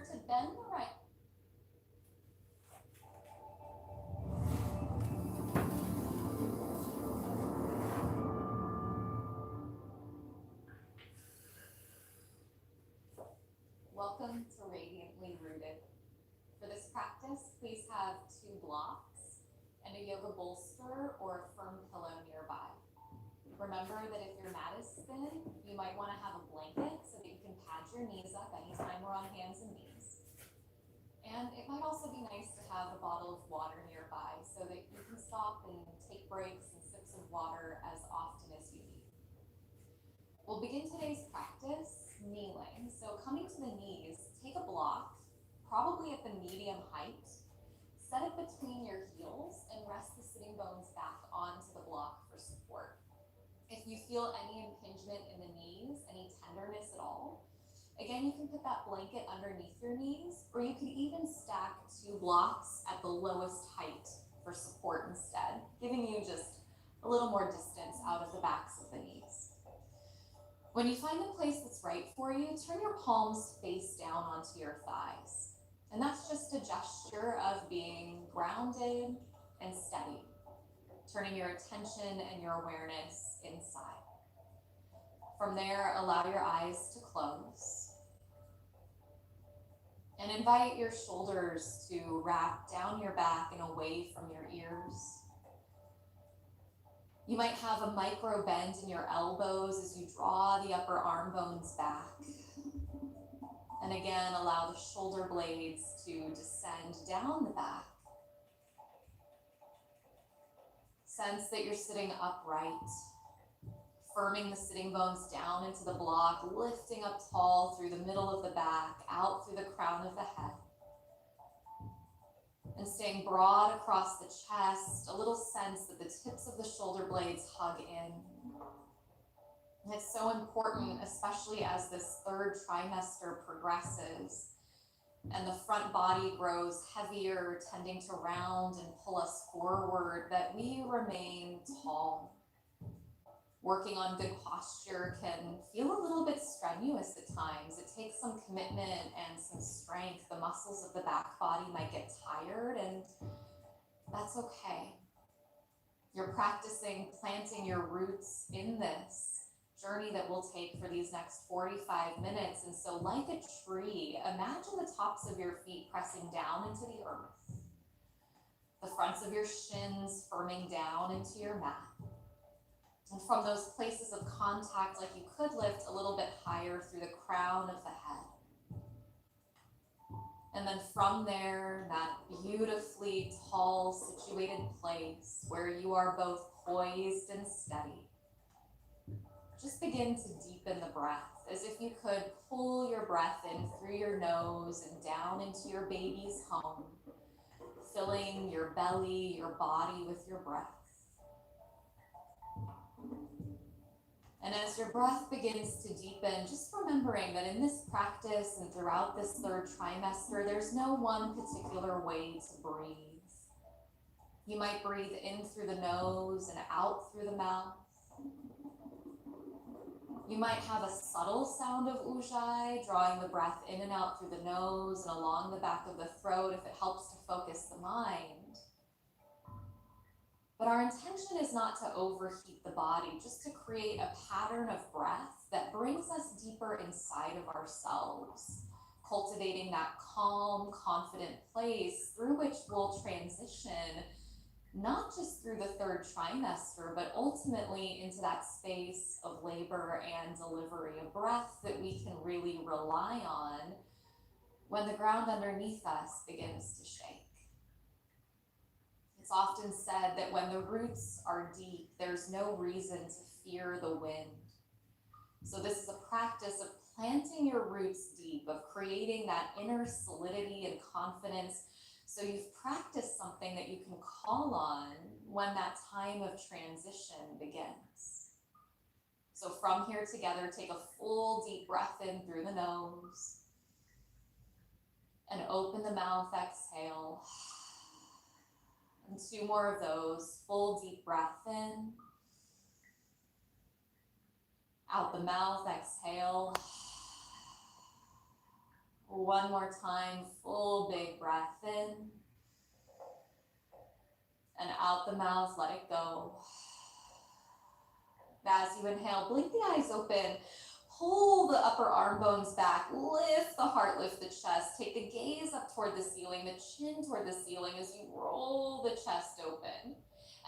start to bend the right. Welcome to Radiantly Rooted. For this practice, please have 2 blocks and a yoga bolster or a firm pillow nearby. Remember that if your mat is thin, you might want to have a blanket so that you can pad your knees up anytime we're on hands and knees. And it might also be nice to have a bottle of water nearby so that you can stop and take breaks and sips of water as often as you need. We'll begin today's practice kneeling. So coming to the knees, take a block, probably at the medium height, set it between your heels and rest the sitting bones back onto the block for support. If you feel any impingement in the knees, any tenderness at all, again, you can put that blanket underneath your knees, or you could even stack 2 blocks at the lowest height for support instead, giving you just a little more distance out of the backs of the knees. When you find the place that's right for you, turn your palms face down onto your thighs. And that's just a gesture of being grounded and steady, turning your attention and your awareness inside. From there, allow your eyes to close. And invite your shoulders to wrap down your back and away from your ears. You might have a micro bend in your elbows as you draw the upper arm bones back. And again, allow the shoulder blades to descend down the back. Sense that you're sitting upright, firming the sitting bones down into the block, lifting up tall through the middle of the back, out through the crown of the head. And staying broad across the chest, a little sense that the tips of the shoulder blades hug in. And it's so important, especially as this 3rd trimester progresses and the front body grows heavier, tending to round and pull us forward, that we remain tall. Working on good posture can feel a little bit strenuous at times. It takes some commitment and some strength. The muscles of the back body might get tired, and that's okay. You're practicing planting your roots in this journey that we'll take for these next 45 minutes. And so like a tree, imagine the tops of your feet pressing down into the earth, the fronts of your shins firming down into your mat. And from those places of contact, like you could lift a little bit higher through the crown of the head. And then from there, that beautifully tall, situated place where you are both poised and steady, just begin to deepen the breath, as if you could pull your breath in through your nose and down into your baby's home, filling your belly, your body with your breath. And as your breath begins to deepen, just remembering that in this practice and throughout this 3rd trimester, there's no one particular way to breathe. You might breathe in through the nose and out through the mouth. You might have a subtle sound of ujjayi, drawing the breath in and out through the nose and along the back of the throat if it helps to focus the mind. But our intention is not to overheat the body, just to create a pattern of breath that brings us deeper inside of ourselves, cultivating that calm, confident place through which we'll transition, not just through the 3rd trimester, but ultimately into that space of labor and delivery, a breath that we can really rely on when the ground underneath us begins to shake. It's often said that when the roots are deep, there's no reason to fear the wind. So this is a practice of planting your roots deep, of creating that inner solidity and confidence, so you've practiced something that you can call on when that time of transition begins. So from here together, take a full deep breath in through the nose and open the mouth, exhale. And 2 more of those, full deep breath in, out the mouth, exhale. One more time, full big breath in. And out the mouth, let it go. As you inhale, blink the eyes open. Pull the upper arm bones back, lift the heart, lift the chest, take the gaze up toward the ceiling, the chin toward the ceiling as you roll the chest open.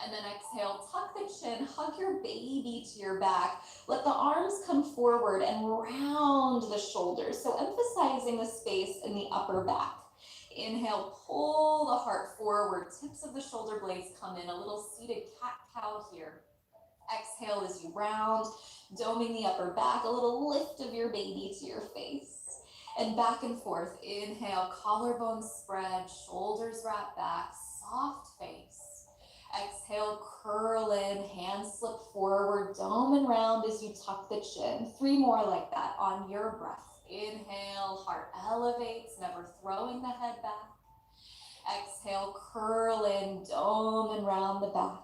And then exhale, tuck the chin, hug your baby to your back. Let the arms come forward and round the shoulders. So emphasizing the space in the upper back. Inhale, pull the heart forward, tips of the shoulder blades come in, a little seated cat-cow here. Exhale as you round, doming the upper back, a little lift of your baby to your face. And back and forth, inhale, collarbones spread, shoulders wrap back, soft face. Exhale, curl in, hands slip forward, dome and round as you tuck the chin. 3 more like that on your breath. Inhale, heart elevates, never throwing the head back. Exhale, curl in, dome and round the back.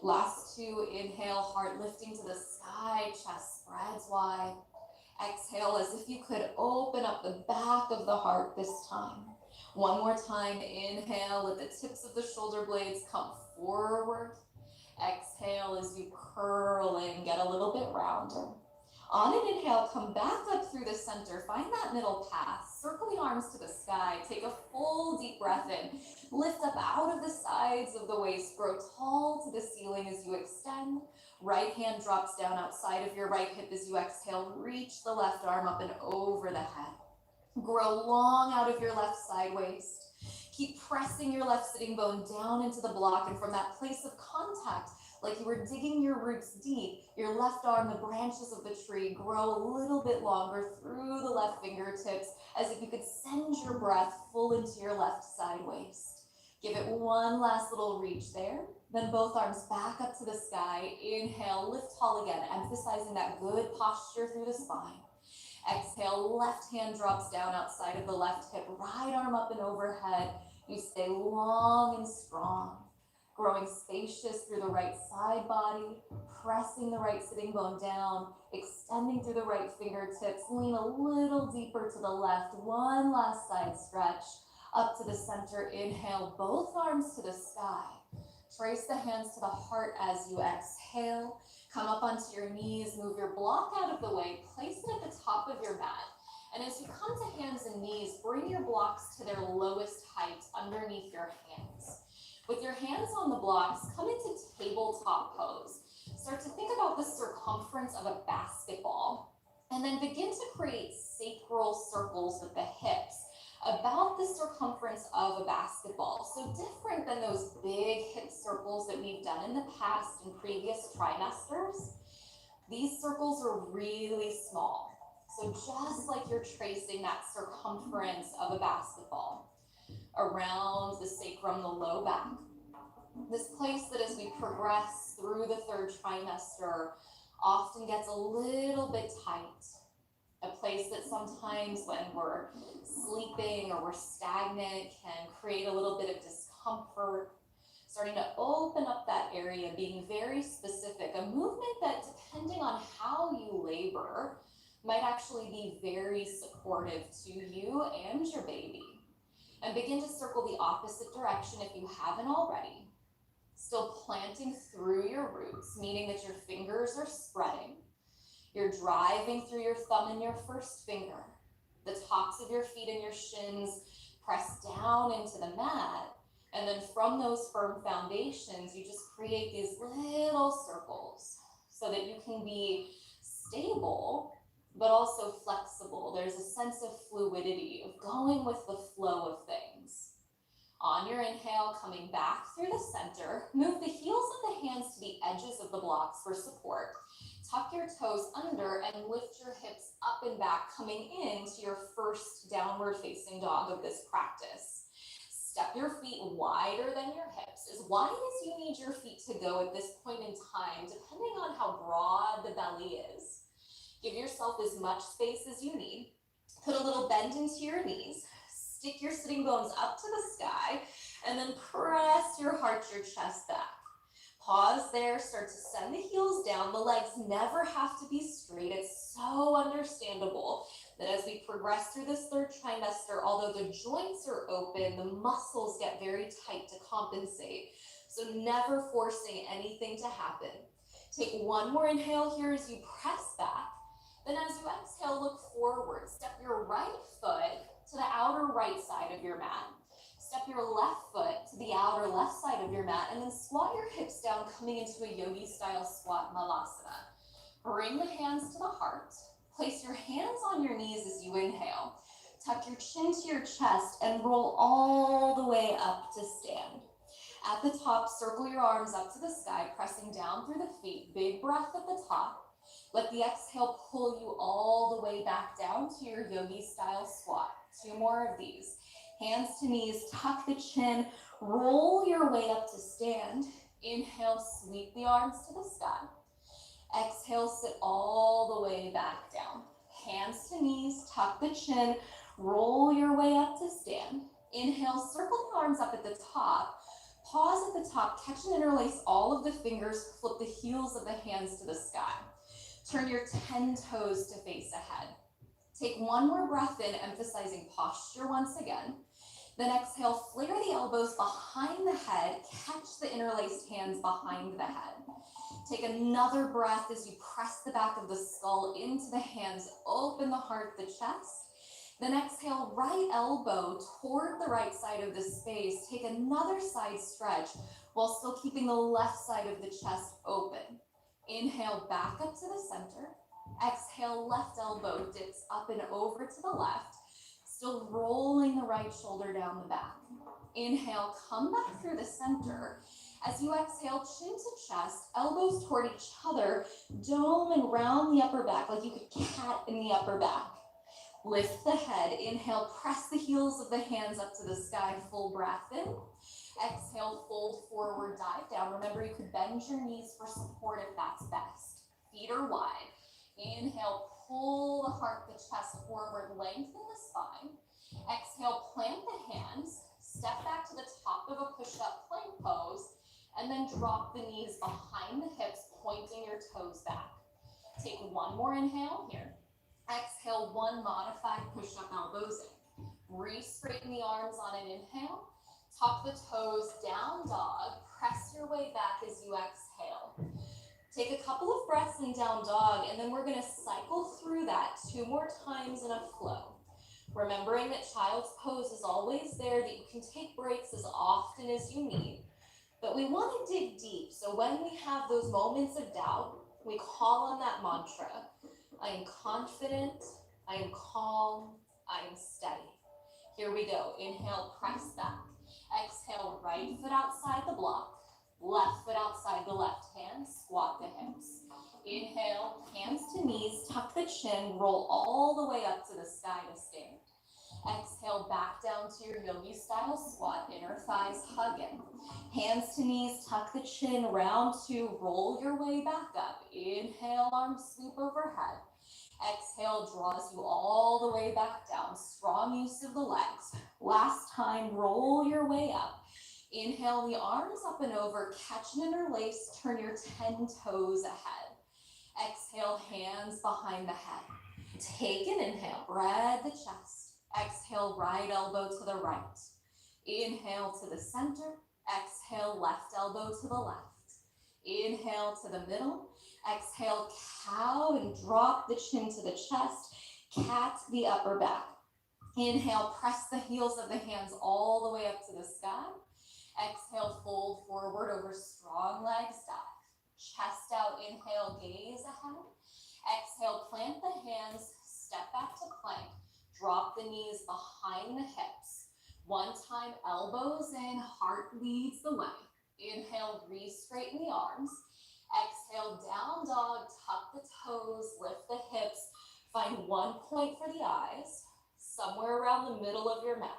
Last 2, inhale, heart lifting to the sky, chest spreads wide. Exhale as if you could open up the back of the heart this time. One more time, inhale, let the tips of the shoulder blades come forward. Exhale as you curl in, get a little bit rounder. On an inhale, come back up through the center, find that middle path, circle the arms to the sky, take a full deep breath in, lift up out of the sides of the waist, grow tall to the ceiling as you extend. Right hand drops down outside of your right hip as you exhale, reach the left arm up and over the head. Grow long out of your left side waist. Keep pressing your left sitting bone down into the block, and from that place of contact, like you were digging your roots deep, your left arm, the branches of the tree, grow a little bit longer through the left fingertips, as if you could send your breath full into your left side waist. Give it one last little reach there. Then both arms back up to the sky. Inhale, lift tall again, emphasizing that good posture through the spine. Exhale, left hand drops down outside of the left hip, right arm up and overhead. You stay long and strong. Growing spacious through the right side body, pressing the right sitting bone down, extending through the right fingertips, lean a little deeper to the left, one last side stretch, up to the center, inhale, both arms to the sky. Trace the hands to the heart as you exhale, come up onto your knees, move your block out of the way, place it at the top of your mat. And as you come to hands and knees, bring your blocks to their lowest height underneath your hands. With your hands on the blocks, come into tabletop pose. Start to think about the circumference of a basketball, and then begin to create sacral circles with the hips about the circumference of a basketball. So different than those big hip circles that we've done in the past in previous trimesters. These circles are really small. So just like you're tracing that circumference of a basketball around the sacrum, the low back. This place that as we progress through the 3rd trimester often gets a little bit tight. A place that sometimes when we're sleeping or we're stagnant can create a little bit of discomfort. Starting to open up that area, being very specific. A movement that, depending on how you labor, might actually be very supportive to you and your baby. And begin to circle the opposite direction if you haven't already. Still planting through your roots, meaning that your fingers are spreading. You're driving through your thumb and your first finger. The tops of your feet and your shins press down into the mat. And then from those firm foundations, you just create these little circles so that you can be stable, but also flexible. There's a sense of fluidity, of going with the flow of things. On your inhale, coming back through the center, move the heels of the hands to the edges of the blocks for support. Tuck your toes under and lift your hips up and back, coming into your first downward facing dog of this practice. Step your feet wider than your hips, as wide as you need your feet to go at this point in time, depending on how broad the belly is. Give yourself as much space as you need. Put a little bend into your knees. Stick your sitting bones up to the sky, and then press your heart, your chest back. Pause there, start to send the heels down. The legs never have to be straight. It's so understandable that as we progress through this third trimester, although the joints are open, the muscles get very tight to compensate. So never forcing anything to happen. Take one more inhale here as you press back. Then as you exhale, look forward. Step your right foot to the outer right side of your mat. Step your left foot to the outer left side of your mat, and then squat your hips down, coming into a yogi style squat malasana. Bring the hands to the heart. Place your hands on your knees as you inhale. Tuck your chin to your chest and roll all the way up to stand. At the top, circle your arms up to the sky, pressing down through the feet. Big breath at the top. Let the exhale pull you all the way back down to your yogi style squat. 2 more of these. Hands to knees, tuck the chin, roll your way up to stand. Inhale, sweep the arms to the sky. Exhale, sit all the way back down. Hands to knees, tuck the chin, roll your way up to stand. Inhale, circle the arms up at the top. Pause at the top, catch and interlace all of the fingers, flip the heels of the hands to the sky. Turn your 10 toes to face ahead. Take one more breath in, emphasizing posture once again. Then exhale, flare the elbows behind the head, catch the interlaced hands behind the head. Take another breath as you press the back of the skull into the hands, open the heart, the chest. Then exhale, right elbow toward the right side of the space. Take another side stretch while still keeping the left side of the chest open. Inhale, back up to the center. Exhale, left elbow dips up and over to the left. Still rolling the right shoulder down the back. Inhale, come back through the center. As you exhale, chin to chest, elbows toward each other, dome and round the upper back like you could cat in the upper back. Lift the head. Inhale, press the heels of the hands up to the sky, full breath in. Exhale, fold forward, dive down. Remember, you could bend your knees for support if that's best. Feet are wide. Inhale, pull the heart, the chest forward, lengthen the spine. Exhale, plant the hands, step back to the top of a push-up plank pose, and then drop the knees behind the hips, pointing your toes back. Take one more inhale here. Exhale, one modified push-up elbows in. Re-straighten the arms on an inhale. Tuck the toes, down dog. Press your way back as you exhale. Take a couple of breaths in down dog, and then we're going to cycle through that 2 more times in a flow. Remembering that child's pose is always there, that you can take breaks as often as you need. But we want to dig deep, so when we have those moments of doubt, we call on that mantra. I am confident, I am calm, I am steady. Here we go. Inhale, press back. Exhale, right foot outside the block. Left foot outside the left hand, squat the hips. Inhale, hands to knees, tuck the chin, roll all the way up to the sky to stand. Exhale, back down to your yogi style squat, inner thighs hug in. Hands to knees, tuck the chin, round 2, roll your way back up. Inhale, arms sweep overhead. Exhale, draws you all the way back down. Strong use of the legs. Last time, roll your way up. Inhale the arms up and over, catch and interlace, turn your 10 toes ahead. Exhale, hands behind the head. Take an inhale, spread the chest. Exhale, right elbow to the right. Inhale to the center. Exhale, left elbow to the left. Inhale to the middle. Exhale, cow and drop the chin to the chest. Cat the upper back. Inhale, press the heels of the hands all the way up to the sky. Exhale, fold forward over strong legs, dive. Chest out, inhale, gaze ahead. Exhale, plant the hands, step back to plank. Drop the knees behind the hips. One time, elbows in, heart leads the way. Inhale, re-straighten the arms. Exhale, down dog, tuck the toes, lift the hips. Find one point for the eyes, somewhere around the middle of your mat.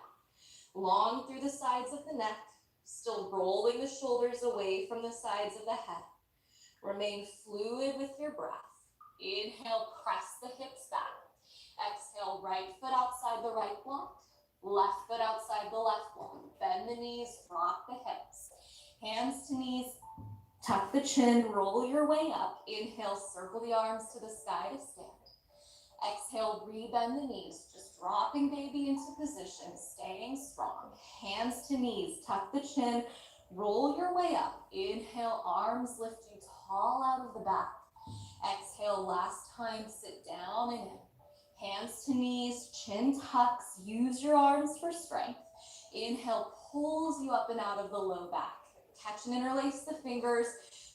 Long through the sides of the neck. Still rolling the shoulders away from the sides of the head. Remain fluid with your breath. Inhale, press the hips back. Exhale, right foot outside the right block. Left foot outside the left block. Bend the knees, drop the hips. Hands to knees, Tuck the chin, roll your way up. Inhale, circle the arms to the sky to stand. Exhale, rebend the knees, just dropping baby into position, staying strong. Hands to knees, tuck the chin, roll your way up. Inhale, arms lift you tall out of the back. Exhale, last time, sit down and in. Hands to knees, chin tucks, use your arms for strength. Inhale, pulls you up and out of the low back. Catch and interlace the fingers,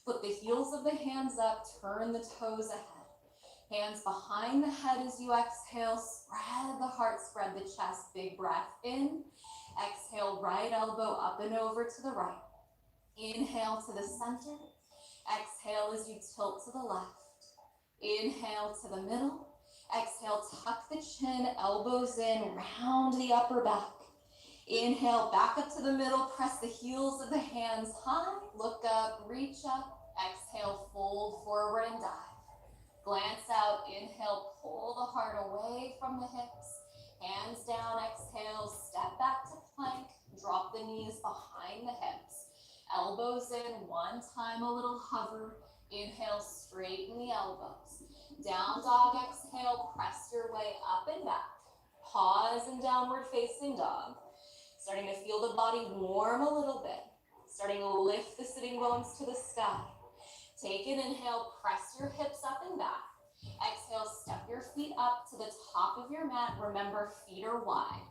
flip the heels of the hands up, turn the toes ahead. Hands behind the head as you exhale, spread the heart, spread the chest, big breath in. Exhale, right elbow up and over to the right. Inhale to the center. Exhale as you tilt to the left. Inhale to the middle. Exhale, tuck the chin, elbows in, round the upper back. Inhale, back up to the middle, press the heels of the hands high, look up, reach up. Exhale, fold forward and dive. Glance out, inhale, pull the heart away from the hips. Hands down, exhale, step back to plank, drop the knees behind the hips. Elbows in, one time a little hover. Inhale, straighten the elbows. Down dog, exhale, press your way up and back. Pause in downward facing dog. Starting to feel the body warm a little bit. Starting to lift the sitting bones to the sky. Take an inhale, press your hips up and back. Exhale, step your feet up to the top of your mat. Remember, feet are wide.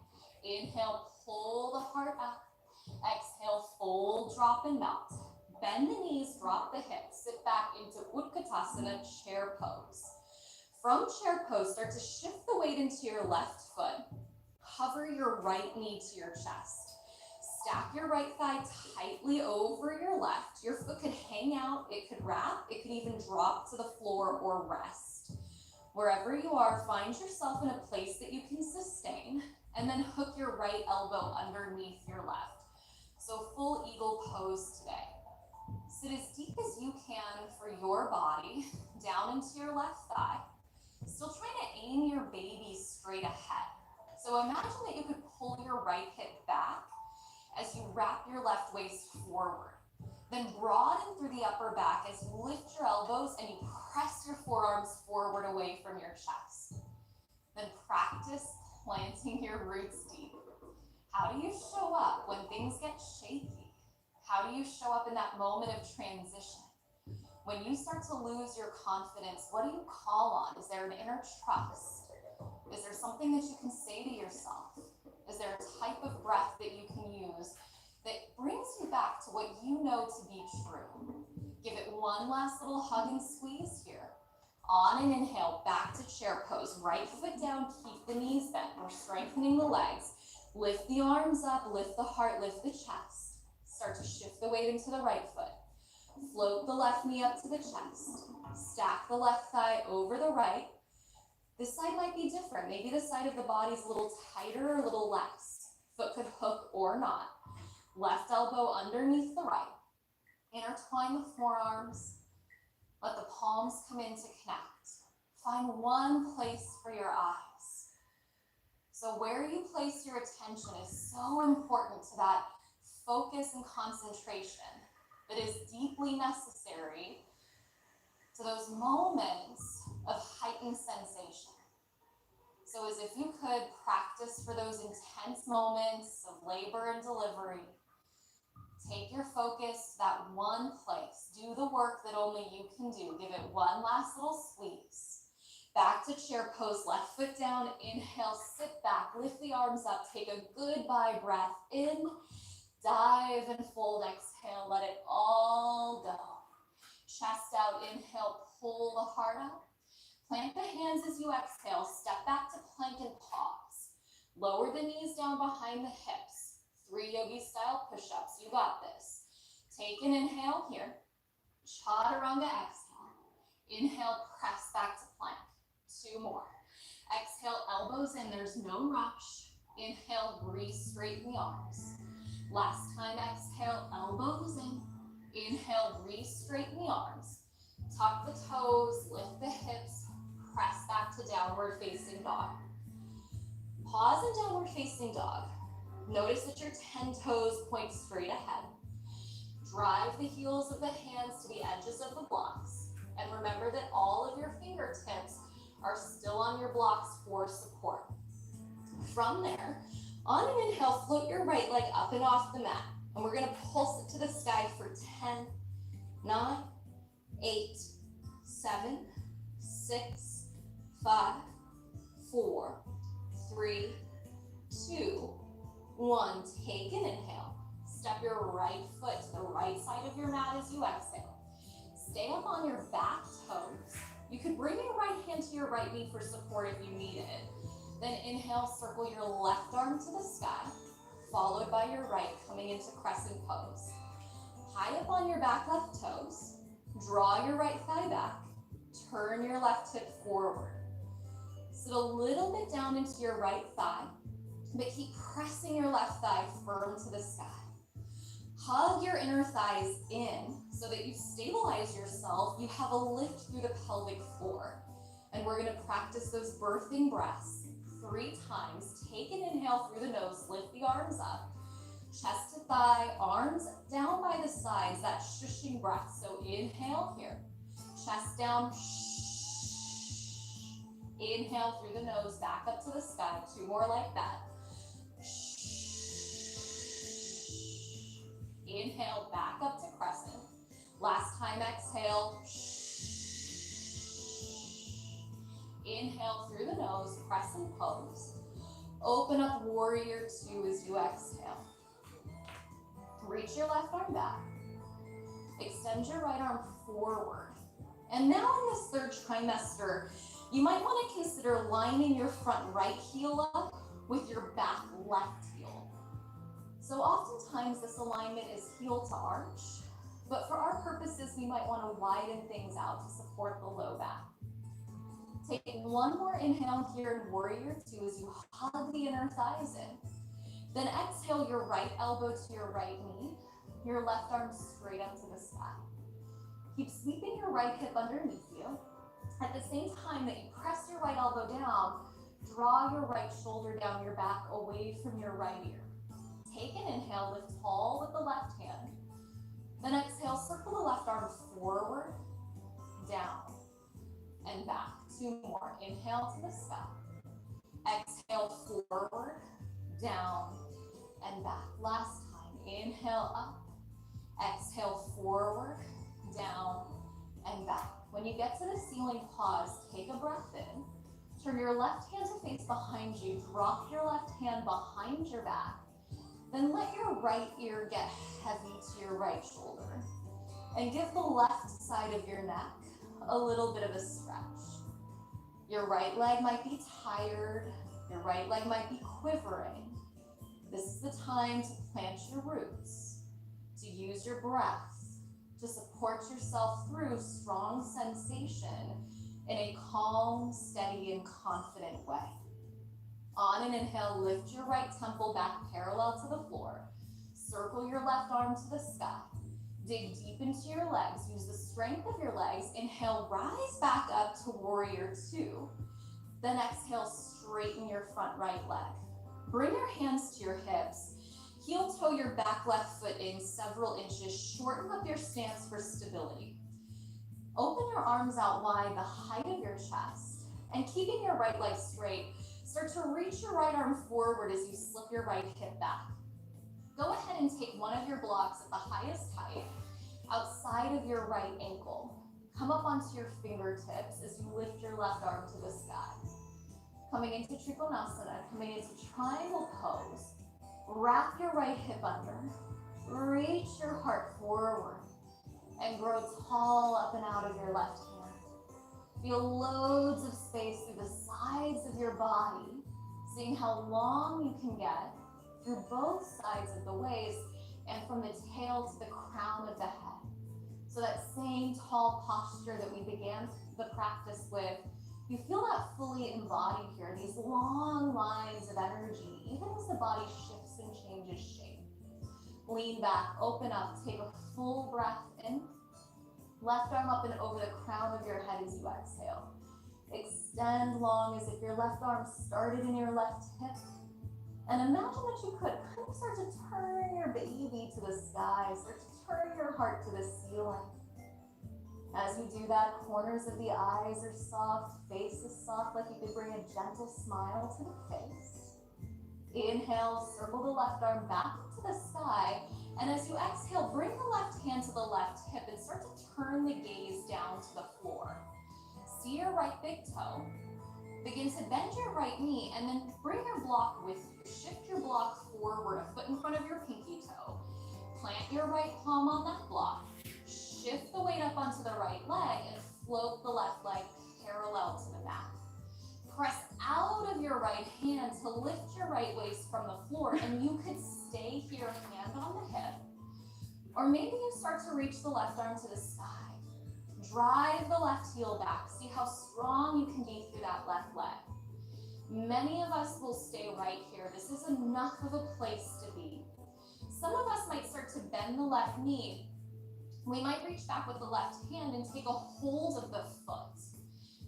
Inhale, pull the heart up. Exhale, fold, drop, and melt. Bend the knees, drop the hips. Sit back into Utkatasana, chair pose. From chair pose, start to shift the weight into your left foot. Hover your right knee to your chest. Stack your right thigh tightly over your left. Your foot could hang out, it could wrap, it could even drop to the floor or rest. Wherever you are, find yourself in a place that you can sustain, and then hook your right elbow underneath your left. So full eagle pose today. Sit as deep as you can for your body, down into your left thigh. Still trying to aim your baby straight ahead. So imagine that you could pull your right hip back as you wrap your left waist forward. Then broaden through the upper back as you lift your elbows and you press your forearms forward away from your chest. Then practice planting your roots deep. How do you show up when things get shaky? How do you show up in that moment of transition? When you start to lose your confidence, what do you call on? Is there an inner trust? Is there something that you can say to yourself? Is there a type of breath that you can use that brings you back to what you know to be true? Give it one last little hug and squeeze here. On an inhale, back to chair pose. Right foot down, keep the knees bent. We're strengthening the legs. Lift the arms up, lift the heart, lift the chest. Start to shift the weight into the right foot. Float the left knee up to the chest. Stack the left thigh over the right. This side might be different. Maybe the side of the body is a little tighter or a little less. Foot could hook or not. Left elbow underneath the right. Intertwine the forearms. Let the palms come in to connect. Find one place for your eyes. So where you place your attention is so important to that focus and concentration that is deeply necessary to those moments of heightened sensation. So as if you could practice for those intense moments of labor and delivery, take your focus to that one place. Do the work that only you can do. Give it one last little squeeze. Back to chair pose, left foot down. Inhale, sit back, lift the arms up. Take a goodbye breath in. Dive and fold, exhale, let it all go. Chest out, inhale, pull the heart up. Plant the hands as you exhale, step back to plank and pause. Lower the knees down behind the hips. 3 yogi style push-ups, you got this. Take an inhale here. Chaturanga exhale. Inhale, press back to plank. 2 more. Exhale, elbows in, there's no rush. Inhale, re-straighten the arms. Last time, exhale, elbows in. Inhale, re-straighten the arms. Tuck the toes, lift the hips, press back to downward facing dog. Pause in downward facing dog. Notice that your 10 toes point straight ahead. Drive the heels of the hands to the edges of the blocks. And remember that all of your fingertips are still on your blocks for support. From there, on an inhale, float your right leg up and off the mat. And we're gonna pulse it to the sky for 10, 9, 8, 7, 6, 5, 4, 3, 2, 1. Take an inhale. Step your right foot to the right side of your mat as you exhale. Stay up on your back toes. You could bring your right hand to your right knee for support if you need it. Then inhale, circle your left arm to the sky, followed by your right coming into crescent pose. High up on your back left toes, draw your right thigh back, turn your left hip forward. Sit a little bit down into your right thigh, but keep pressing your left thigh firm to the sky. Hug your inner thighs in so that you stabilize yourself. You have a lift through the pelvic floor. And we're gonna practice those birthing breaths 3 times. Take an inhale through the nose, lift the arms up. Chest to thigh, arms down by the sides, that shushing breath. So inhale here, chest down, inhale through the nose, back up to the sky. 2 more like that. Inhale, back up to crescent. Last time, exhale. Inhale through the nose, crescent pose. Open up warrior 2 as you exhale. Reach your left arm back. Extend your right arm forward. And now in this 3rd trimester, you might want to consider lining your front right heel up with your back left heel. So oftentimes this alignment is heel to arch, but for our purposes, we might want to widen things out to support the low back. Taking 1 more inhale here in warrior 2 as you hug the inner thighs in. Then exhale your right elbow to your right knee, your left arm straight up to the sky. Keep sweeping your right hip underneath you. At the same time that you press your right elbow down, draw your right shoulder down your back away from your right ear. Take an inhale, lift tall with the left hand. Then exhale, circle the left arm forward, down, and back. 2 more. Inhale to the sky. Exhale, forward, down, and back. Last time. Inhale up. Exhale, forward, down, and back. When you get to the ceiling, pause. Take a breath in. Turn your left hand to face behind you. Drop your left hand behind your back. Then let your right ear get heavy to your right shoulder. And give the left side of your neck a little bit of a stretch. Your right leg might be tired. Your right leg might be quivering. This is the time to plant your roots, to use your breath, to support yourself through strong sensation in a calm, steady, and confident way. On an inhale, lift your right temple back parallel to the floor. Circle your left arm to the sky. Dig deep into your legs. Use the strength of your legs. Inhale, rise back up to warrior 2. Then exhale, straighten your front right leg. Bring your hands to your hips. Heel toe your back left foot in several inches. Shorten up your stance for stability. Open your arms out wide, the height of your chest. And keeping your right leg straight, start to reach your right arm forward as you slip your right hip back. Go ahead and take one of your blocks at the highest height, outside of your right ankle. Come up onto your fingertips as you lift your left arm to the sky. Coming into Trikonasana, coming into triangle pose. Wrap your right hip under. Reach your heart forward and grow tall up and out of your left hand. Feel loads of space through the sides of your body, seeing how long you can get through both sides of the waist and from the tail to the crown of the head. So that same tall posture that we began the practice with, you feel that fully embodied here, these long lines of energy, even as the body shifts and changes shape. Lean back, open up, take a full breath in. Left arm up and over the crown of your head as you exhale. Extend long as if your left arm started in your left hip. And imagine that you could kind of start to turn your baby to the sky. Start to turn your heart to the ceiling. As you do that, corners of the eyes are soft, face is soft, like you could bring a gentle smile to the face. Inhale, circle the left arm back to the sky. And as you exhale, bring the left hand to the left hip and start to turn the gaze down to the floor. See your right big toe. Begin to bend your right knee and then bring your block with you. Shift your block forward, a foot in front of your pinky toe. Plant your right palm on that block. Shift the weight up onto the right leg and float the left leg parallel to the mat. Press out of your right hand to lift your right waist from the floor, and you could stay here, hand on the hip. Or maybe you start to reach the left arm to the sky. Drive the left heel back. See how strong you can be through that left leg. Many of us will stay right here. This is enough of a place to be. Some of us might start to bend the left knee. We might reach back with the left hand and take a hold of the foot.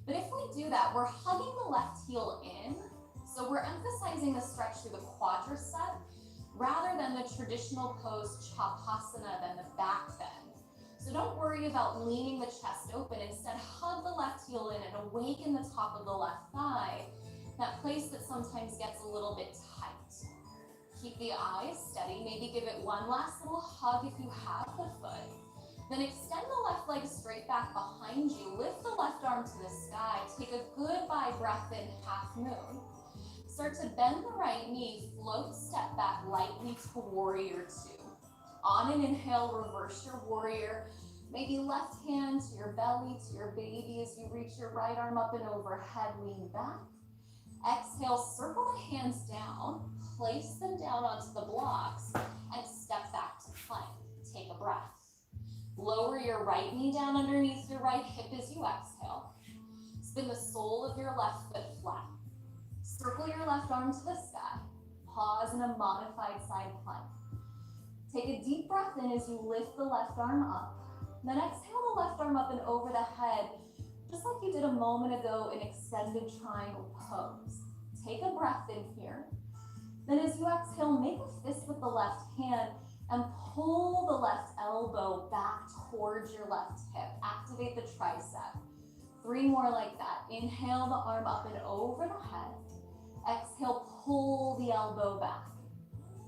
But if we do that, we're hugging the left heel in. So we're emphasizing the stretch through the quadricep rather than the traditional pose chapasana, than the back bend. So don't worry about leaning the chest open. Instead, hug the left heel in and awaken the top of the left thigh, that place that sometimes gets a little bit tight. Keep the eyes steady. Maybe give it one last little hug if you have the foot. Then extend the left leg straight back behind you. Lift the left arm to the sky. Take a goodbye breath in, half moon. Start to bend the right knee. Float, step back lightly to warrior two. On an inhale, reverse your warrior. Maybe left hand to your belly, to your baby as you reach your right arm up and overhead, lean back. Exhale, circle the hands down. Place them down onto the blocks and step back to plank. Take a breath. Lower your right knee down underneath your right hip as you exhale. Spin the sole of your left foot flat. Circle your left arm to the sky. Pause in a modified side plank. Take a deep breath in as you lift the left arm up. Then exhale the left arm up and over the head, just like you did a moment ago in extended triangle pose. Take a breath in here. Then as you exhale, make a fist with the left hand and pull the left elbow back towards your left hip. Activate the tricep. 3 more like that. Inhale the arm up and over the head. Exhale, pull the elbow back.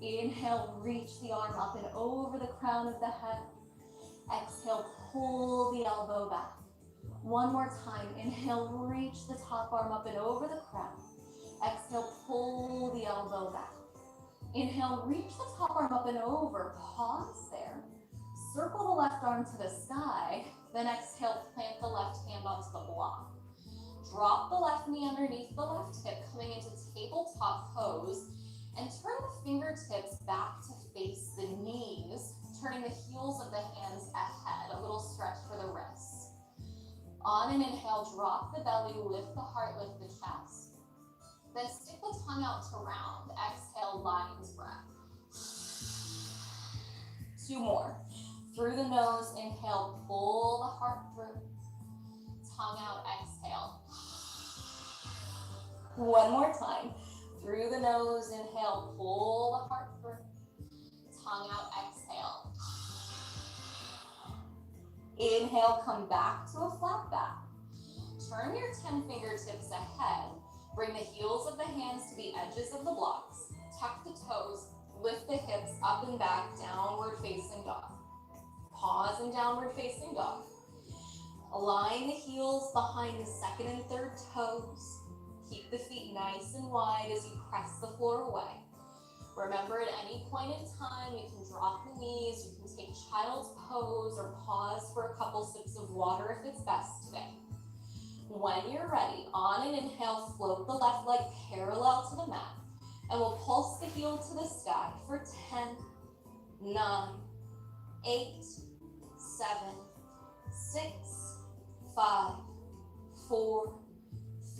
Inhale, reach the arm up and over the crown of the head. Exhale, pull the elbow back. 1 more time. Inhale, reach the top arm up and over the crown. Exhale, pull the elbow back. Inhale, reach the top arm up and over. Pause there. Circle the left arm to the sky. Then exhale, plant the left hand onto the block. Drop the left knee underneath the left hip, coming into tabletop pose. And turn the fingertips back to face the knees, turning the heels of the hands ahead. A little stretch for the wrists. On an inhale, drop the belly, lift the heart, lift the chest. Then stick the tongue out to round. Exhale, lion's breath. 2 more. Through the nose, inhale, pull the heart through. Tongue out, exhale. 1 more time. Through the nose, inhale, pull the heart through. Tongue out, exhale. Inhale, come back to a flat back. Turn your 10 fingertips ahead. Bring the heels of the hands to the edges of the blocks. Tuck the toes, lift the hips up and back, downward facing dog. Pause in downward facing dog. Align the heels behind the second and third toes. Keep the feet nice and wide as you press the floor away. Remember, at any point in time, you can drop the knees, you can take child's pose or pause for a couple sips of water if it's best today. When you're ready, on an inhale, float the left leg parallel to the mat, and we'll pulse the heel to the sky for 10, 9, 8, 7, 6, 5, 4,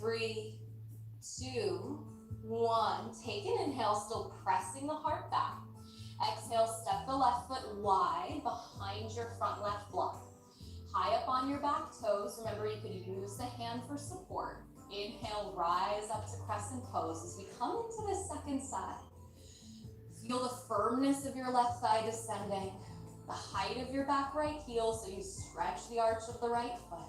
3, 2, 1. Take an inhale, still pressing the heart back. Exhale, step the left foot wide behind your front left block. High up on your back toes. Remember, you could use the hand for support. Inhale, rise up to crescent pose as we come into the second side. Feel the firmness of your left thigh descending, the height of your back right heel, so you stretch the arch of the right foot.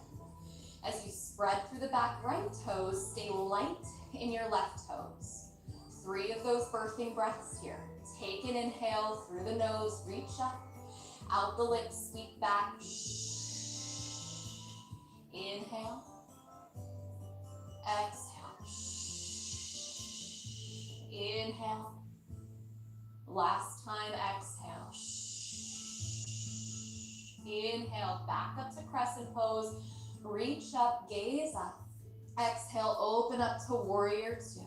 As you spread through the back right toes, stay light in your left toes. 3 of those birthing breaths here. Take an inhale through the nose, reach up, out the lips, sweep back. Inhale, exhale, inhale. Last time, exhale. Inhale, back up to crescent pose. Reach up, gaze up. Exhale, open up to warrior 2.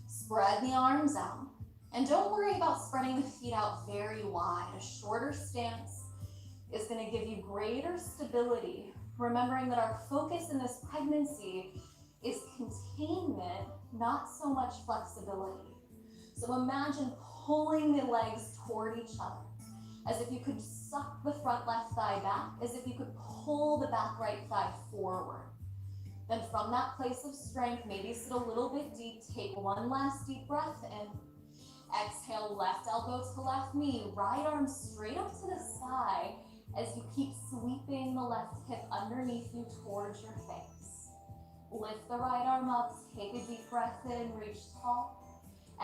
Spread the arms out. And don't worry about spreading the feet out very wide. A shorter stance is going to give you greater stability. Remembering that our focus in this pregnancy is containment, not so much flexibility. So imagine pulling the legs toward each other, as if you could suck the front left thigh back, as if you could pull the back right thigh forward. Then from that place of strength, maybe sit a little bit deep, take one last deep breath in. Exhale, left elbow to left knee, right arm straight up to the sky as you keep sweeping the left hip underneath you towards your face. Lift the right arm up, take a deep breath in, reach tall.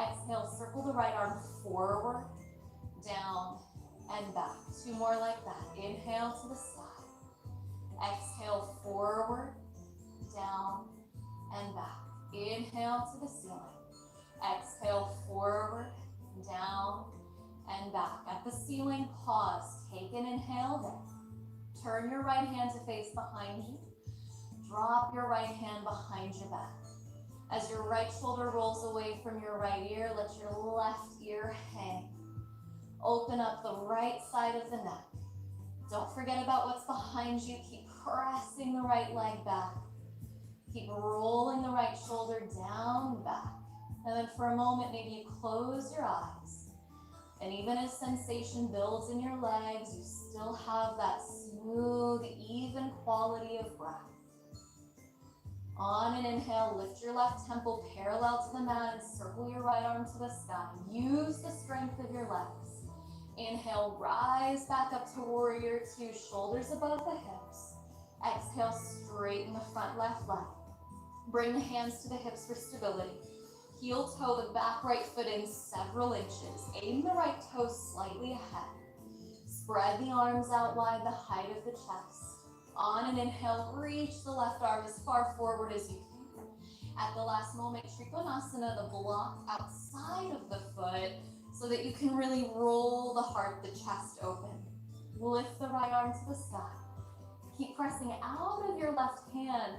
Exhale, circle the right arm forward, down, and back. 2 more like that. Inhale to the side. Exhale, forward, down, and back. Inhale to the ceiling. Exhale, forward, down, and back. At the ceiling, pause. Take an inhale there. Turn your right hand to face behind you. Drop your right hand behind your back. As your right shoulder rolls away from your right ear, let your left ear hang. Open up the right side of the neck. Don't forget about what's behind you. Keep pressing the right leg back. Keep rolling the right shoulder down, back. And then for a moment, maybe you close your eyes. And even as sensation builds in your legs, you still have that smooth, even quality of breath. On an inhale, lift your left temple parallel to the mat and circle your right arm to the sky. Use the strength of your legs. Inhale, rise back up to warrior 2, shoulders above the hips. Exhale, straighten the front left leg. Bring the hands to the hips for stability. Heel toe the back right foot in several inches. Aim the right toe slightly ahead. Spread the arms out wide, the height of the chest. On an inhale, reach the left arm as far forward as you can. At the last moment, Trikonasana, the block outside of the foot, so that you can really roll the heart, the chest open. Lift the right arm to the sky. Keep pressing out of your left hand,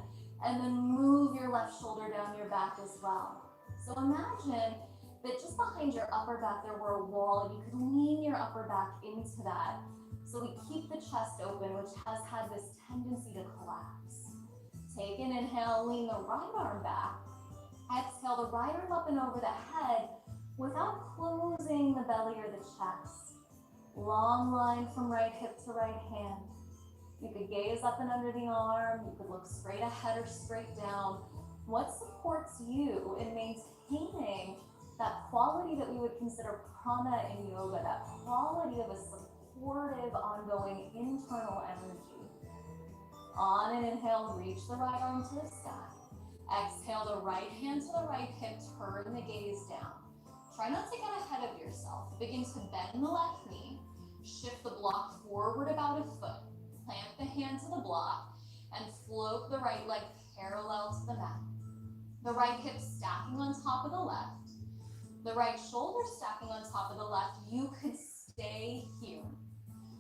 and then move your left shoulder down your back as well. So imagine that just behind your upper back there were a wall, and you could lean your upper back into that. So we keep the chest open, which has had this tendency to collapse. Take an inhale, lean the right arm back. Exhale, the right arm up and over the head without closing the belly or the chest. Long line from right hip to right hand. You could gaze up and under the arm. You could look straight ahead or straight down. What supports you in maintaining that quality that we would consider prana in yoga, that quality of a supportive, ongoing internal energy? On an inhale, reach the right arm to the sky. Exhale, the right hand to the right hip, turn the gaze down. Try not to get ahead of yourself. Begin to bend the left knee. Shift the block forward about a foot. Plant the hand to the block and float the right leg parallel to the mat. The right hip stacking on top of the left. The right shoulder stacking on top of the left. You could stay here.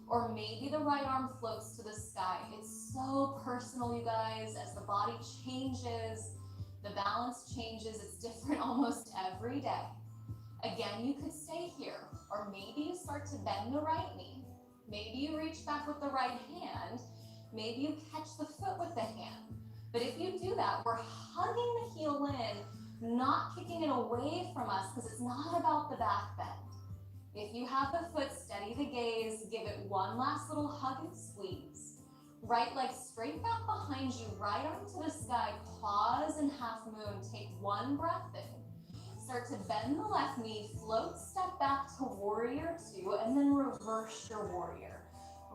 Or maybe the right arm floats to the sky. It's so personal, you guys. As the body changes, the balance changes. It's different almost every day. Again, you could stay here. Or maybe you start to bend the right knee. Maybe you reach back with the right hand. Maybe you catch the foot with the hand. But if you do that, we're hugging the heel in, not kicking it away from us, because it's not about the back bend. If you have the foot, steady the gaze, give it one last little hug and squeeze. Right leg straight back behind you, right arm to the sky, pause and half moon. Take one breath in. start to bend the left knee, float, step back to warrior two, and then reverse your warrior.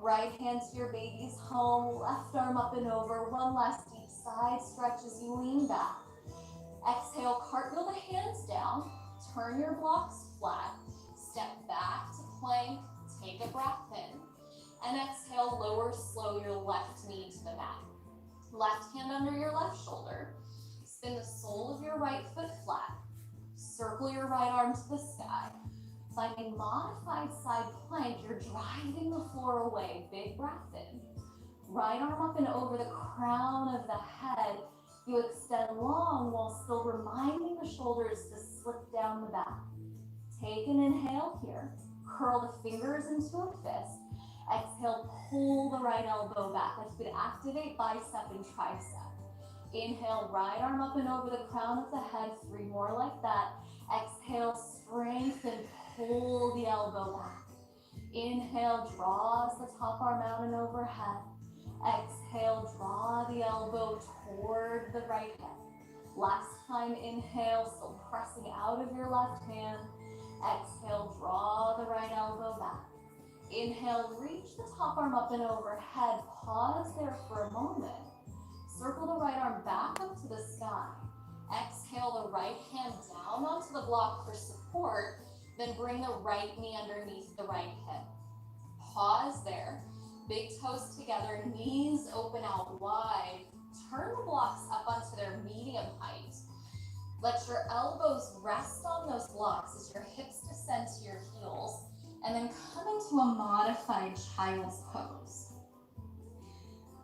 Right hand to your baby's home, left arm up and over. One last deep side stretch as you lean back. Exhale, cartwheel the hands down, turn your blocks flat, step back to plank, take a breath in, and exhale, lower slow your left knee to the mat. Left hand under your left shoulder, spin the sole of your right foot flat, circle your right arm to the sky. Finding modified side plank, you're driving the floor away, big breath in. Right arm up and over the crown of the head. You extend long while still reminding the shoulders to slip down the back. Take an inhale here. Curl the fingers into a fist. Exhale, pull the right elbow back. If you could activate bicep and tricep. Inhale, right arm up and over the crown of the head. 3 more like that. Exhale, strengthen, pull the elbow back. Inhale, draws the top arm out and overhead. Exhale, draw the elbow toward the right hip. Last time, inhale, still pressing out of your left hand. Exhale, draw the right elbow back. Inhale, reach the top arm up and overhead. Pause there for a moment. Circle the right arm back up to the sky. Exhale, the right hand down onto the block for support. Then bring the right knee underneath the right hip. Pause there. Big toes together, knees open out wide. Turn the blocks up onto their medium height. Let your elbows rest on those blocks as your hips descend to your heels. And then come into a modified child's pose.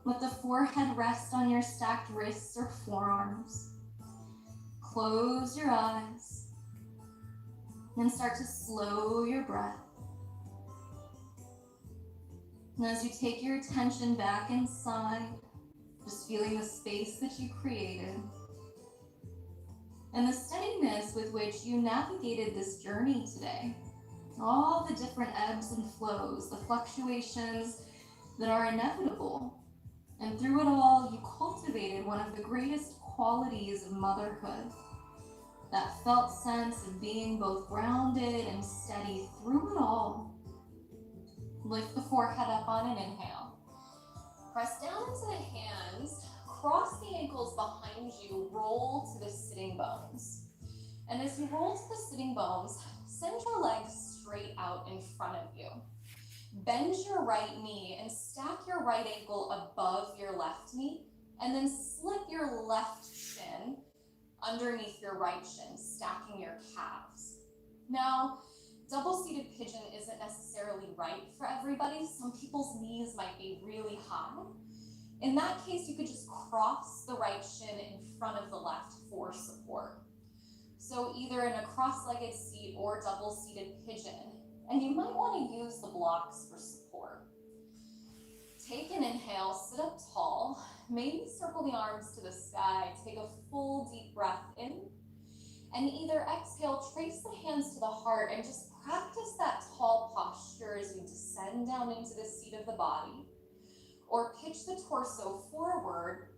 Let the forehead rest on your stacked wrists or forearms. Close your eyes. Then start to slow your breath. And as you take your attention back inside, just feeling the space that you created and the steadiness with which you navigated this journey today. All the different ebbs and flows, the fluctuations that are inevitable. And through it all, you cultivated one of the greatest qualities of motherhood. That felt sense of being both grounded and steady through it all. Lift the forehead up on an inhale. Press down into the hands, cross the ankles behind you, roll to the sitting bones. And as you roll to the sitting bones, send your legs straight out in front of you. Bend your right knee and stack your right ankle above your left knee, and then slip your left shin underneath your right shin, stacking your calves. Now, double-seated pigeon isn't necessarily right for everybody. Some people's knees might be really high. In that case, you could just cross the right shin in front of the left for support. So either in a cross-legged seat or double-seated pigeon, and you might want to use the blocks for support. Take an inhale, sit up tall, maybe circle the arms to the sky, take a full deep breath in, and either exhale, trace the hands to the heart, and just practice that tall posture as you descend down into the seat of the body, or pitch the torso forward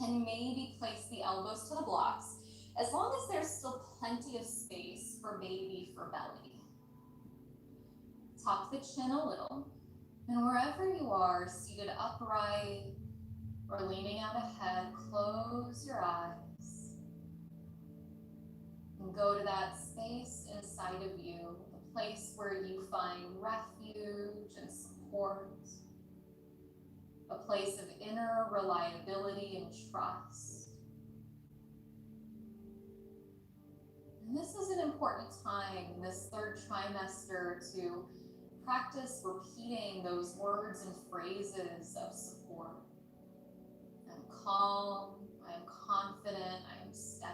and maybe place the elbows to the blocks, as long as there's still plenty of space for baby, for belly. Tuck the chin a little, and wherever you are, seated upright or leaning out ahead, close your eyes and go to that space inside of you, the place where you find refuge and support, a place of inner reliability and trust. And this is an important time in this third trimester to practice repeating those words and phrases of support. I'm calm, I am confident, I am steady.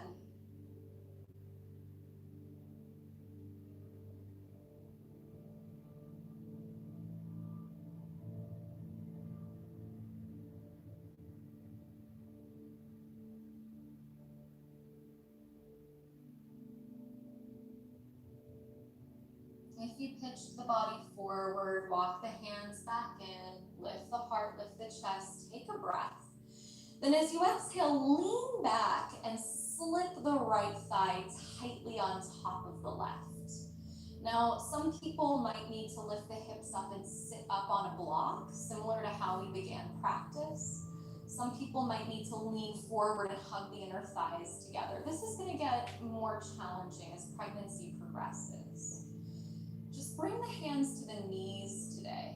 If you pitch the body forward, walk the hands back in, lift the heart, lift the chest, take a breath. Then as you exhale, lean back and slip the right thigh tightly on top of the left. Now, some people might need to lift the hips up and sit up on a block, similar to how we began practice. Some people might need to lean forward and hug the inner thighs together. This is going to get more challenging as pregnancy progresses. Just bring the hands to the knees today.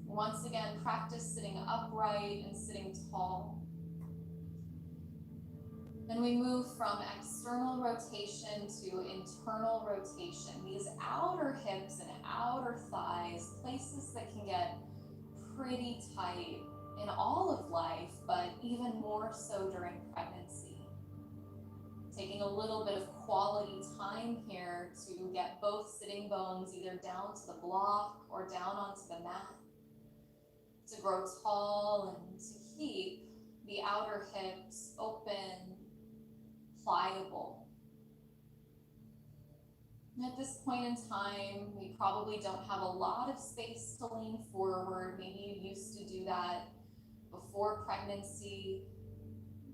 Once again, practice sitting upright and sitting tall. Then we move from external rotation to internal rotation. These outer hips and outer thighs, places that can get pretty tight in all of life, but even more so during pregnancy. Taking a little bit of quality time here to get both sitting bones either down to the block or down onto the mat, to grow tall and to keep the outer hips open, pliable. And at this point in time, we probably don't have a lot of space to lean forward. Maybe you used to do that before pregnancy.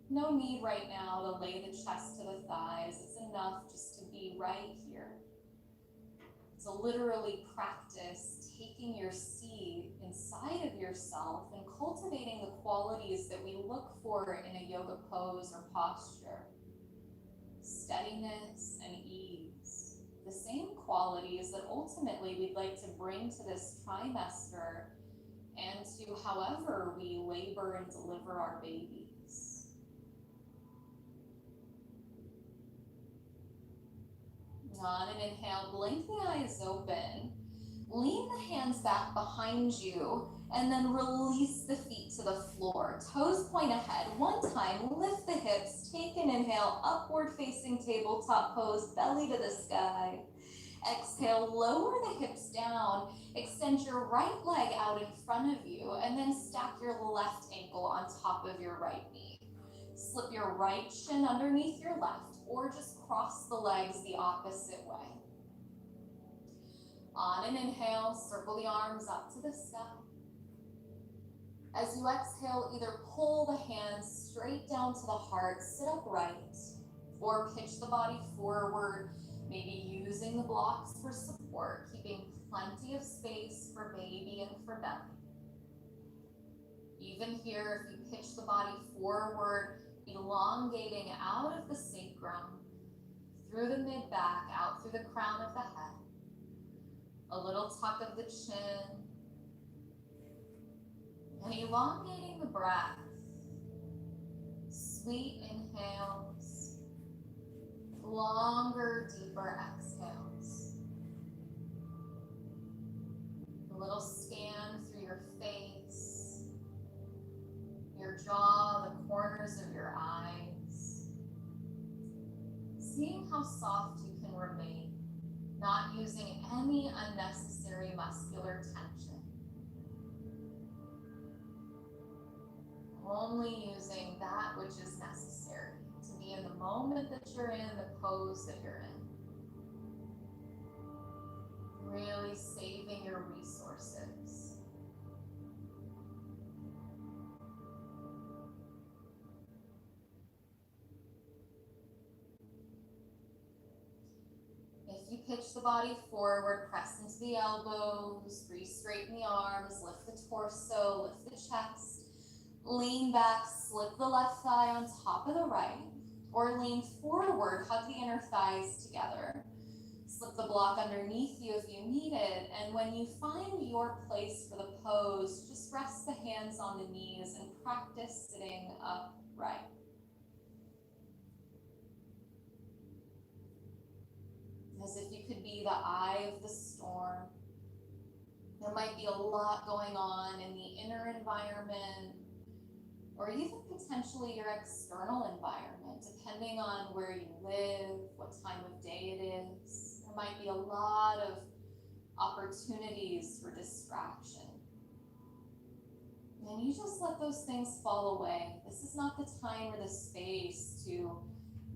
No need right now to lay the chest to the thighs. It's enough just to be right here. To literally practice taking your seat inside of yourself and cultivating the qualities that we look for in a yoga pose or posture. Steadiness and ease. The same qualities that ultimately we'd like to bring to this trimester and to however we labor and deliver our babies. On an inhale, blink the eyes open. Lean the hands back behind you and then release the feet to the floor. Toes point ahead. One time, lift the hips. Take an inhale, upward facing tabletop pose, belly to the sky. Exhale, lower the hips down. Extend your right leg out in front of you and then stack your left ankle on top of your right knee. Slip your right shin underneath your left or just cross the legs the opposite way. On an inhale, circle the arms up to the sky. As you exhale, either pull the hands straight down to the heart, sit upright, or pitch the body forward, maybe using the blocks for support, keeping plenty of space for baby and for belly. Even here, if you pitch the body forward, elongating out of the sacrum, through the mid-back, out through the crown of the head. A little tuck of the chin, and elongating the breath. Sweet inhales, longer, deeper exhales. A little scan through your face, your jaw, the corners of your eyes. Seeing how soft you can remain, not using any unnecessary muscular tension. Only using that which is necessary to be in the moment that you're in, the pose that you're in. Really saving your resources. If you pitch the body forward, press into the elbows, re-straighten the arms, lift the torso, lift the chest. Lean back, slip the left thigh on top of the right, or lean forward, hug the inner thighs together. Slip the block underneath you if you need it, and when you find your place for the pose, just rest the hands on the knees and practice sitting upright. As if you could be the eye of the storm. There might be a lot going on in the inner environment, or even potentially your external environment, depending on where you live, what time of day it is. There might be a lot of opportunities for distraction. And you just let those things fall away. This is not the time or the space to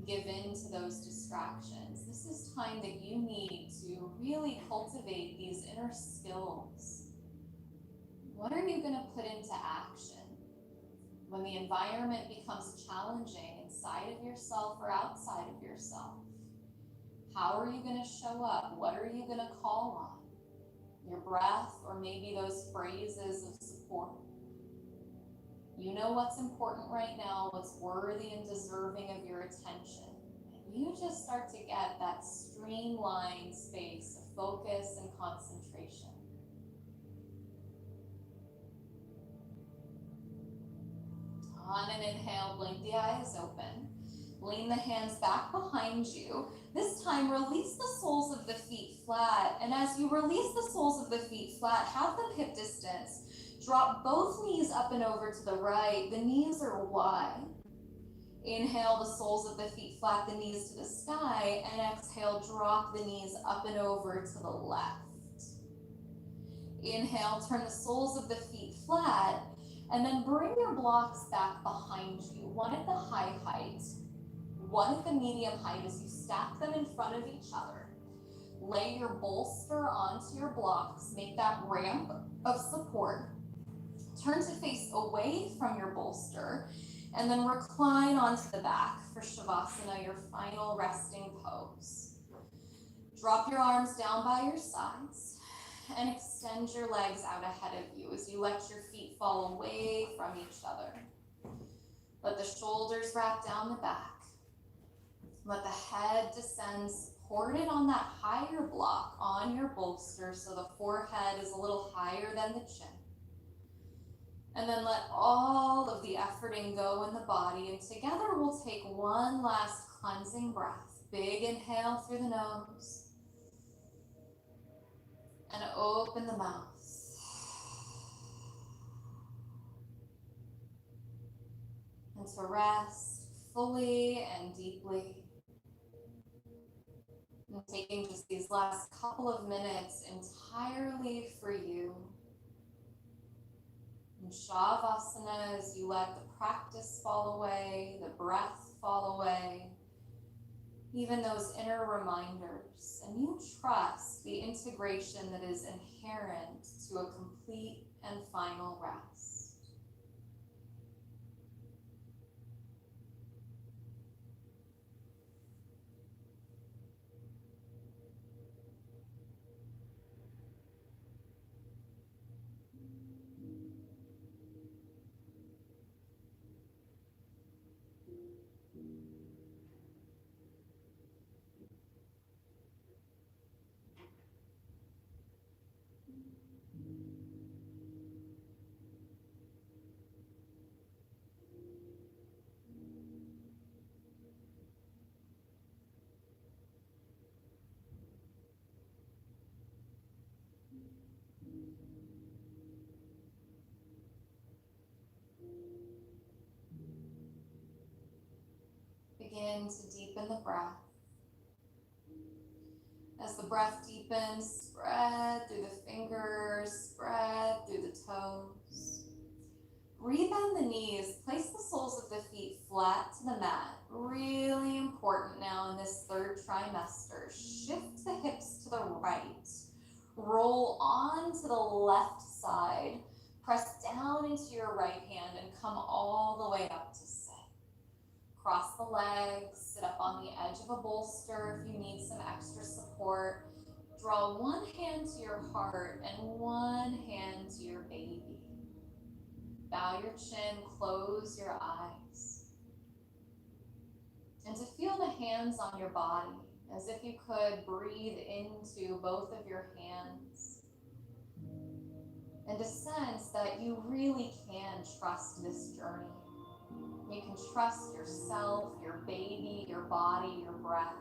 give in to those distractions. This is time that you need to really cultivate these inner skills. What are you going to put into action? when the environment becomes challenging inside of yourself or outside of yourself, how are you going to show up? What are you going to call on? Your breath, or maybe those phrases of support. You know what's important right now, what's worthy and deserving of your attention. And you just start to get that streamlined space of focus and concentration. On an inhale, blink the eyes open. Lean the hands back behind you. This time, release the soles of the feet flat. And as you release the soles of the feet flat, have them hip distance. Drop both knees up and over to the right. The knees are wide. Inhale, the soles of the feet flat, the knees to the sky. And exhale, drop the knees up and over to the left. Inhale, turn the soles of the feet flat. And then bring your blocks back behind you. One at the high height, one at the medium height as you stack them in front of each other. Lay your bolster onto your blocks. Make that ramp of support. Turn to face away from your bolster and then recline onto the back for Shavasana, your final resting pose. Drop your arms down by your sides and extend your legs out ahead of you as you let your feet fall away from each other. Let the shoulders wrap down the back. Let the head descend supported on that higher block on your bolster so the forehead is a little higher than the chin. And then let all of the efforting go in the body, and together we'll take one last cleansing breath. Big inhale through the nose. And open the mouth. And to rest fully and deeply. And taking just these last couple of minutes entirely for you. In Shavasana, as you let the practice fall away, the breath fall away, even those inner reminders, and you trust the integration that is inherent to a complete and final rest. Begin to deepen the breath. As the breath deepens, spread through the fingers, spread through the toes. Rebend the knees, place the soles of the feet flat to the mat. Really important now in this third trimester. Shift the hips to the right. Roll on to the left side. Press down into your right hand and come all the way up to sit. Cross the legs, sit up on the edge of a bolster if you need some extra support. Draw one hand to your heart and one hand to your baby. Bow your chin, close your eyes. And to feel the hands on your body, as if you could breathe into both of your hands. And to sense that you really can trust this journey. You can trust yourself, your baby, your body, your breath.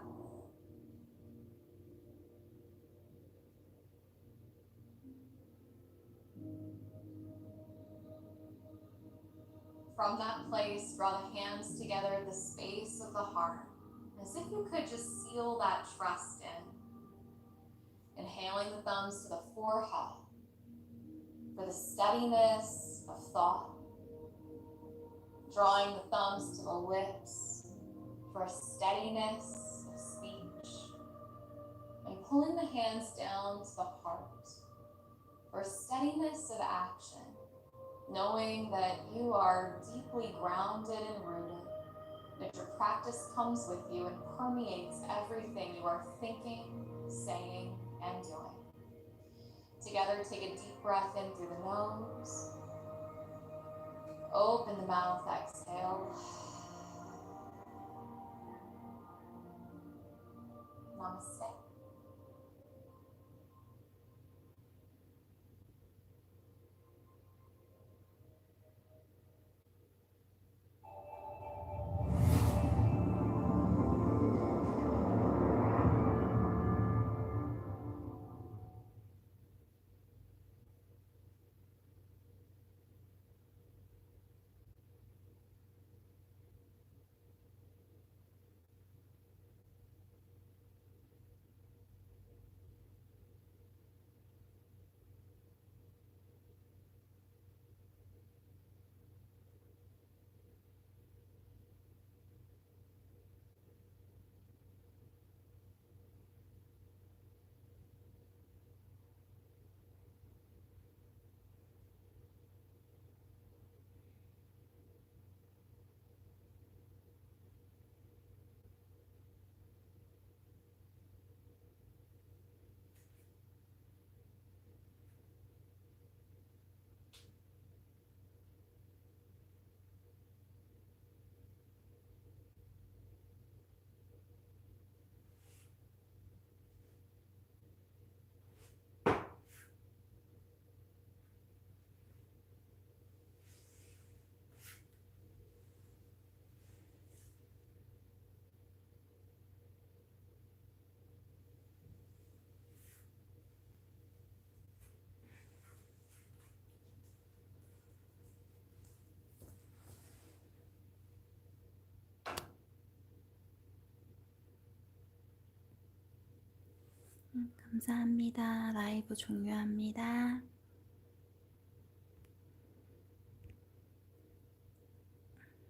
From that place, draw the hands together at the space of the heart, as if you could just seal that trust in. Inhaling the thumbs to the forehead for the steadiness of thought. Drawing the thumbs to the lips for a steadiness of speech. And pulling the hands down to the heart for a steadiness of action. knowing that you are deeply grounded and rooted, that your practice comes with you and permeates everything you are thinking, saying, and doing. Together, take a deep breath in through the nose. Open the mouth, exhale. Namaste. 감사합니다. 라이브 종료합니다.